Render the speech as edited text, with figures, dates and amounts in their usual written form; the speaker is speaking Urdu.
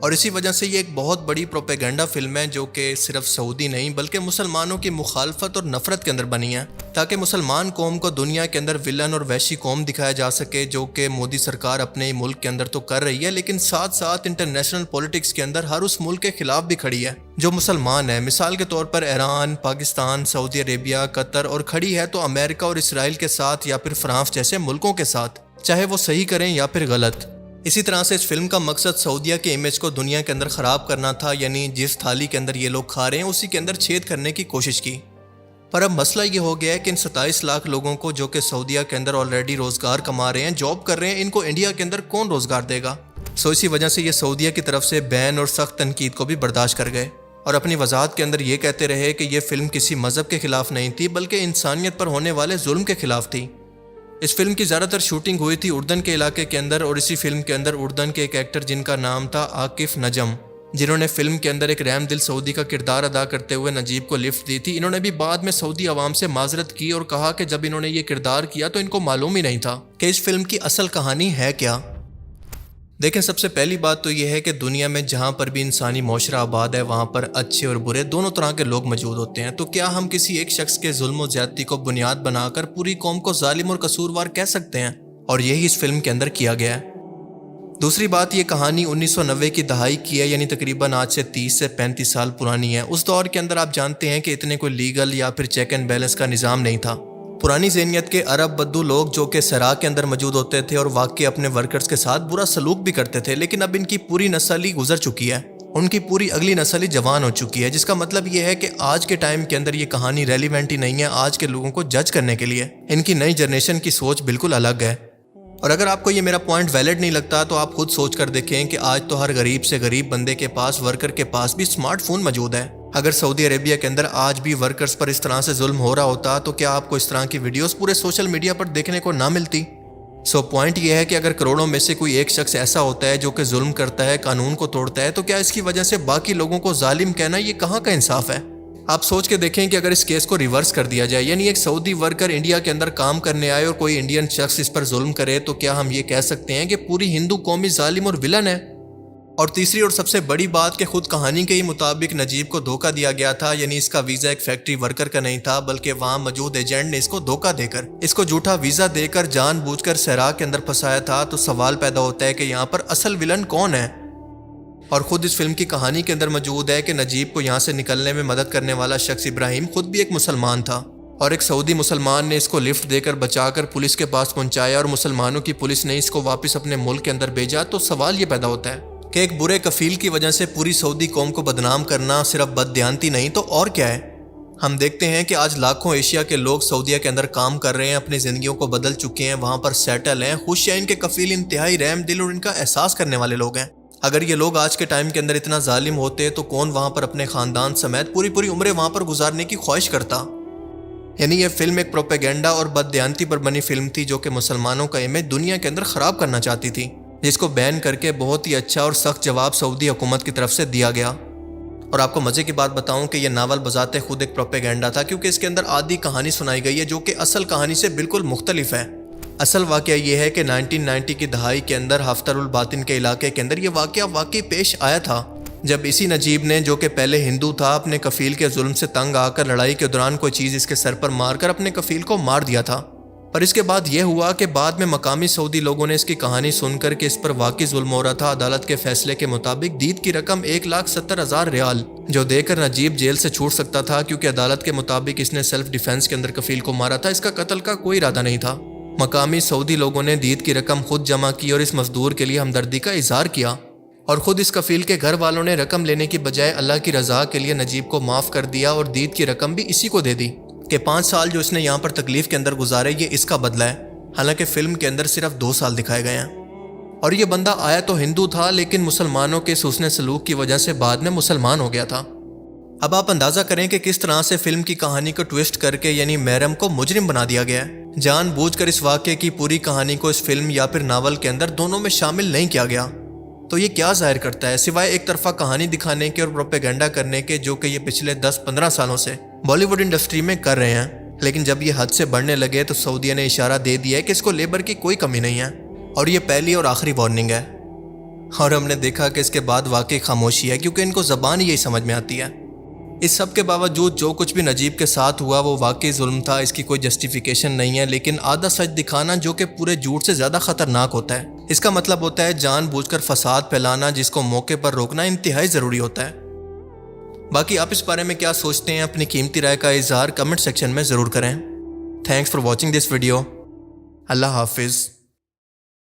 اور اسی وجہ سے یہ ایک بہت بڑی پروپیگنڈا فلم ہے جو کہ صرف سعودی نہیں بلکہ مسلمانوں کی مخالفت اور نفرت کے اندر بنی ہے، تاکہ مسلمان قوم کو دنیا کے اندر ولن اور وحشی قوم دکھایا جا سکے، جو کہ مودی سرکار اپنے ہی ملک کے اندر تو کر رہی ہے، لیکن ساتھ ساتھ انٹرنیشنل پولیٹکس کے اندر ہر اس ملک کے خلاف بھی کھڑی ہے جو مسلمان ہے۔ مثال کے طور پر ایران، پاکستان، سعودی عربیہ، قطر، اور کھڑی ہے تو امریکہ اور اسرائیل کے ساتھ یا پھر فرانس جیسے ملکوں کے ساتھ، چاہے وہ صحیح کریں یا پھر غلط۔ اسی طرح سے اس فلم کا مقصد سعودیہ کے امیج کو دنیا کے اندر خراب کرنا تھا، یعنی جس تھالی کے اندر یہ لوگ کھا رہے ہیں اسی کے اندر چھید کرنے کی کوشش کی۔ پر اب مسئلہ یہ ہو گیا ہے کہ ان 27 لاکھ لوگوں کو جو کہ سعودیہ کے اندر آلریڈی روزگار کما رہے ہیں، جاب کر رہے ہیں، ان کو انڈیا کے اندر کون روزگار دے گا؟ اسی وجہ سے یہ سعودیہ کی طرف سے بین اور سخت تنقید کو بھی برداشت کر گئے اور اپنی وضاحت کے اندر یہ کہتے رہے کہ یہ فلم کسی مذہب کے خلاف نہیں تھی بلکہ انسانیت پر ہونے والے ظلم کے خلاف تھی۔ اس فلم کی زیادہ تر شوٹنگ ہوئی تھی اردن کے علاقے کے اندر، اور اسی فلم کے اندر اردن کے ایک ایکٹر جن کا نام تھا عاکف نجم، جنہوں نے فلم کے اندر ایک رحم دل سعودی کا کردار ادا کرتے ہوئے نجیب کو لفٹ دی تھی، انہوں نے بھی بعد میں سعودی عوام سے معذرت کی اور کہا کہ جب انہوں نے یہ کردار کیا تو ان کو معلوم ہی نہیں تھا کہ اس فلم کی اصل کہانی ہے کیا۔ دیکھیں، سب سے پہلی بات تو یہ ہے کہ دنیا میں جہاں پر بھی انسانی معاشرہ آباد ہے وہاں پر اچھے اور برے دونوں طرح کے لوگ موجود ہوتے ہیں، تو کیا ہم کسی ایک شخص کے ظلم و زیادتی کو بنیاد بنا کر پوری قوم کو ظالم اور قصوروار کہہ سکتے ہیں؟ اور یہی اس فلم کے اندر کیا گیا ہے۔ دوسری بات، یہ کہانی 1990 کی دہائی کی ہے، یعنی تقریباً آج سے 30 سے 35 سال پرانی ہے۔ اس دور کے اندر آپ جانتے ہیں کہ اتنے کوئی لیگل یا پھر چیک اینڈ بیلنس کا نظام نہیں تھا۔ پرانی ذہنیت کے عرب بدو لوگ جو کہ صحرا کے اندر موجود ہوتے تھے اور واقعی اپنے ورکرز کے ساتھ برا سلوک بھی کرتے تھے، لیکن اب ان کی پوری نسل ہی گزر چکی ہے، ان کی پوری اگلی نسل ہی جوان ہو چکی ہے، جس کا مطلب یہ ہے کہ آج کے ٹائم کے اندر یہ کہانی ریلیونٹ ہی نہیں ہے آج کے لوگوں کو جج کرنے کے لیے۔ ان کی نئی جنریشن کی سوچ بالکل الگ ہے۔ اور اگر آپ کو یہ میرا پوائنٹ ویلڈ نہیں لگتا تو آپ خود سوچ کر دیکھیں کہ آج تو ہر غریب سے غریب بندے کے پاس، ورکر کے پاس بھی اسمارٹ فون موجود ہے۔ اگر سعودی عربیہ کے اندر آج بھی ورکرز پر اس طرح سے ظلم ہو رہا ہوتا تو کیا آپ کو اس طرح کی ویڈیوز پورے سوشل میڈیا پر دیکھنے کو نہ ملتی؟ پوائنٹ یہ ہے کہ اگر کروڑوں میں سے کوئی ایک شخص ایسا ہوتا ہے جو کہ ظلم کرتا ہے، قانون کو توڑتا ہے، تو کیا اس کی وجہ سے باقی لوگوں کو ظالم کہنا یہ کہاں کا انصاف ہے؟ آپ سوچ کے دیکھیں کہ اگر اس کیس کو ریورس کر دیا جائے، یعنی ایک سعودی ورکر انڈیا کے اندر کام کرنے آئے اور کوئی انڈین شخص اس پر ظلم کرے، تو کیا ہم یہ کہہ سکتے ہیں کہ پوری ہندو قومی ظالم اور ولن ہے؟ اور تیسری اور سب سے بڑی بات کہ خود کہانی کے ہی مطابق نجیب کو دھوکہ دیا گیا تھا، یعنی اس کا ویزا ایک فیکٹری ورکر کا نہیں تھا بلکہ وہاں موجود ایجنٹ نے اس کو دھوکہ دے کر، اس کو جھوٹا ویزا دے کر جان بوجھ کر صحرا کے اندر پھنسایا تھا۔ تو سوال پیدا ہوتا ہے کہ یہاں پر اصل ولن کون ہے؟ اور خود اس فلم کی کہانی کے اندر موجود ہے کہ نجیب کو یہاں سے نکلنے میں مدد کرنے والا شخص ابراہیم خود بھی ایک مسلمان تھا، اور ایک سعودی مسلمان نے اس کو لفٹ دے کر بچا کر پولیس کے پاس پہنچایا، اور مسلمانوں کی پولیس نے اس کو واپس اپنے ملک کے اندر بھیجا۔ تو سوال یہ پیدا ہوتا ہے کہ ایک برے کفیل کی وجہ سے پوری سعودی قوم کو بدنام کرنا صرف بددیانتی نہیں تو اور کیا ہے؟ ہم دیکھتے ہیں کہ آج لاکھوں ایشیا کے لوگ سعودیہ کے اندر کام کر رہے ہیں، اپنی زندگیوں کو بدل چکے ہیں، وہاں پر سیٹل ہیں، خوش ہیں، ان کے کفیل انتہائی رحم دل اور ان کا احساس کرنے والے لوگ ہیں۔ اگر یہ لوگ آج کے ٹائم کے اندر اتنا ظالم ہوتے تو کون وہاں پر اپنے خاندان سمیت پوری عمریں وہاں پر گزارنے کی خواہش کرتا؟ یعنی یہ فلم ایک پروپیگنڈا اور بددیانتی پر بنی فلم تھی جو کہ مسلمانوں کا امیج دنیا کے اندر خراب کرنا چاہتی تھی، جس کو بین کر کے بہت ہی اچھا اور سخت جواب سعودی حکومت کی طرف سے دیا گیا۔ اور آپ کو مزے کی بات بتاؤں کہ یہ ناول بذات خود ایک پروپیگنڈا تھا، کیونکہ اس کے اندر آدھی کہانی سنائی گئی ہے جو کہ اصل کہانی سے بالکل مختلف ہے۔ اصل واقعہ یہ ہے کہ 1990 کی دہائی کے اندر ہفتر الباطن کے علاقے کے اندر یہ واقعہ واقعی پیش آیا تھا، جب اسی نجیب نے جو کہ پہلے ہندو تھا اپنے کفیل کے ظلم سے تنگ آ کر لڑائی کے دوران کوئی چیز اس کے سر پر مار کر اپنے کفیل کو مار دیا تھا۔ پر اس کے بعد یہ ہوا کہ بعد میں مقامی سعودی لوگوں نے اس کی کہانی سن کر کہ اس پر واقعی ظلم ہو رہا تھا، عدالت کے فیصلے کے مطابق دید کی رقم 1,70,000 ریال جو دے کر نجیب جیل سے چھوٹ سکتا تھا، کیونکہ عدالت کے مطابق اس نے سیلف ڈیفینس کے اندر کفیل کو مارا تھا، اس کا قتل کا کوئی ارادہ نہیں تھا۔ مقامی سعودی لوگوں نے دید کی رقم خود جمع کی اور اس مزدور کے لیے ہمدردی کا اظہار کیا، اور خود اس کفیل کے گھر والوں نے رقم لینے کی بجائے اللہ کی رضا کے لیے نجیب کو معاف کر دیا اور دید کی رقم بھی اسی کو دے دی کہ 5 سال جو اس نے یہاں پر تکلیف کے اندر گزارے یہ اس کا بدلہ ہے۔ حالانکہ فلم کے اندر صرف 2 سال دکھائے گئے ہیں، اور یہ بندہ آیا تو ہندو تھا لیکن مسلمانوں کے حسن سلوک کی وجہ سے بعد میں مسلمان ہو گیا تھا۔ اب آپ اندازہ کریں کہ کس طرح سے فلم کی کہانی کو ٹویسٹ کر کے یعنی محرم کو مجرم بنا دیا گیا ہے۔ جان بوجھ کر اس واقعے کی پوری کہانی کو اس فلم یا پھر ناول کے اندر دونوں میں شامل نہیں کیا گیا۔ تو یہ کیا ظاہر کرتا ہے سوائے ایک طرفہ کہانی دکھانے کے اور پروپیگنڈا کرنے کے، جو کہ یہ پچھلے 10-15 سالوں سے بالی ووڈ انڈسٹری میں کر رہے ہیں، لیکن جب یہ حد سے بڑھنے لگے تو سعودیہ نے اشارہ دے دیا ہے کہ اس کو لیبر کی کوئی کمی نہیں ہے، اور یہ پہلی اور آخری وارننگ ہے۔ اور ہم نے دیکھا کہ اس کے بعد واقعی خاموشی ہے کیونکہ ان کو زبان ہی یہی سمجھ میں آتی ہے۔ اس سب کے باوجود جو کچھ بھی نجیب کے ساتھ ہوا وہ واقعی ظلم تھا، اس کی کوئی جسٹیفیکیشن نہیں ہے، لیکن آدھا سچ دکھانا جو کہ پورے جھوٹ سے زیادہ خطرناک ہوتا ہے۔ اس کا مطلب ہوتا ہے جان بوجھ کر فساد پھیلانا جس کو موقع پر روکنا انتہائی ضروری ہوتا ہے۔ باقی آپ اس بارے میں کیا سوچتے ہیں؟ اپنی قیمتی رائے کا اظہار کمنٹ سیکشن میں ضرور کریں۔ Thanks for watching this video. اللہ حافظ۔